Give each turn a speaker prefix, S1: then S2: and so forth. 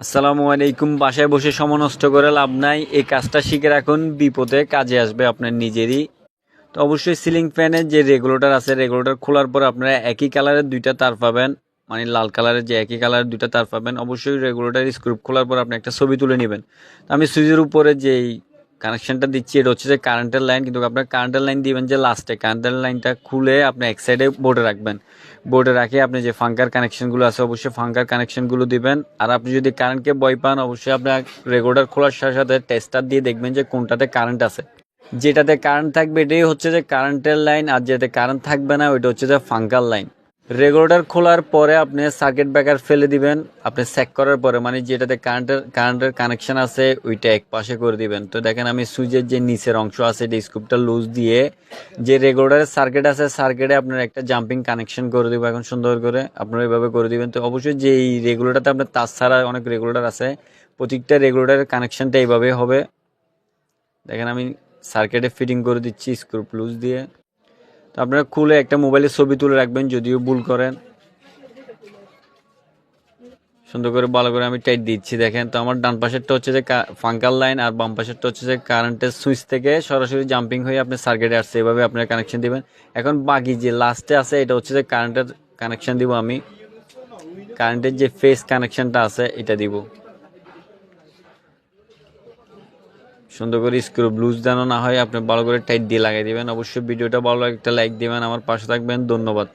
S1: আসসালামু আলাইকুম। বাসায় বসে সময় নষ্ট করে লাভ নাই, এই কাজটা শিখে রাখুন, বিপদে কাজে আসবে আপনার নিজেরই। তো অবশ্যই সিলিং ফ্যানের যে রেগুলেটর আছে, রেগুলেটর খোলার পর আপনারা একই কালারের দুইটা তার পাবেন, মানে লাল কালারের যে একই কালারের দুইটা তার পাবেন। অবশ্যই রেগুলেটর স্ক্রু খোলার পর আপনি একটা ছবি তুলে নেবেন। তো আমি সুইচের উপরে যেই কানেকশনটা দিচ্ছি এটা হচ্ছে যে কারেন্টের লাইন, কিন্তু আপনার কারেন্টের লাইন দিবেন যে লাস্টে, কারেন্টের লাইনটা খুলে আপনি এক সাইডে বোর্ডে রাখবেন। বোর্ডে রাখে আপনি যে ফাঙ্কার কানেকশনগুলো আছে অবশ্যই ফাঙ্কার কানেকশনগুলো দিবেন। আর আপনি যদি কারেন্টকে ভয় পান অবশ্যই আপনার রেগুলেটর খোলার সাথে সাথে টেস্টার দিয়ে দেখবেন যে কোনটাতে কারেন্ট আছে। যেটাতে কারেন্ট থাকবে এটাই হচ্ছে যে কারেন্টের লাইন, আর যেটাতে কারেন্ট থাকবে না ওইটা হচ্ছে যে ফাঙ্কার লাইন। রেগুলেটর খোলার পরে আপনি সার্কিট ব্রেকার ফেলে দিবেন, আপনি চেক করার পরে মানে যেটাতে কারেন্টের কানেকশন আছে ওইটা এক পাশে করে দিবেন। তো দেখেন আমি সুইচের যে নিচের অংশ আছে এটা স্ক্রুটা লুজ দিয়ে যে রেগুলেটরের সার্কিট আছে সার্কিটে আপনার একটা জাম্পিং কানেকশন করে দেবো এখন সুন্দর করে, আপনারা এইভাবে করে দিবেন। তো অবশ্যই যে এই রেগুলেটরটা আপনার তার ছাড়া অনেক রেগুলেটর আছে, প্রত্যেকটা রেগুলেটরের কানেকশনটা এইভাবে হবে। দেখেন আমি সার্কিটে ফিটিং করে দিচ্ছি স্ক্রু লুজ দিয়ে। তো আপনারা খুলে একটা মোবাইলে ছবি তুলে রাখবেন যদিও ভুল করেন। সুন্দর করে ভালো করে আমি টাইট দিচ্ছি। দেখেন তো আমার ডান পাশেরটা হচ্ছে যে ফাঙ্কাল লাইন, আর বাম পাশেরটা হচ্ছে যে কারেন্টের সুইচ থেকে সরাসরি জাম্পিং হয়ে আপনার সার্কিটে আসছে, এভাবে আপনার কানেকশন দিবেন। এখন বাকি যে লাস্টে আছে এটা হচ্ছে যে কারেন্টের কানেকশন দিব আমি, কারেন্টের যে ফেস কানেকশনটা আছে এটা দিব। সুন্দর করে স্ক্রু লুজ যেন না হয়, আপনি ভালো করে টাইট দিয়ে লাগাই দিবেন। অবশ্যই ভিডিওটা ভালো লাগে একটা লাইক দিবেন, আমার পাশে থাকবেন, ধন্যবাদ।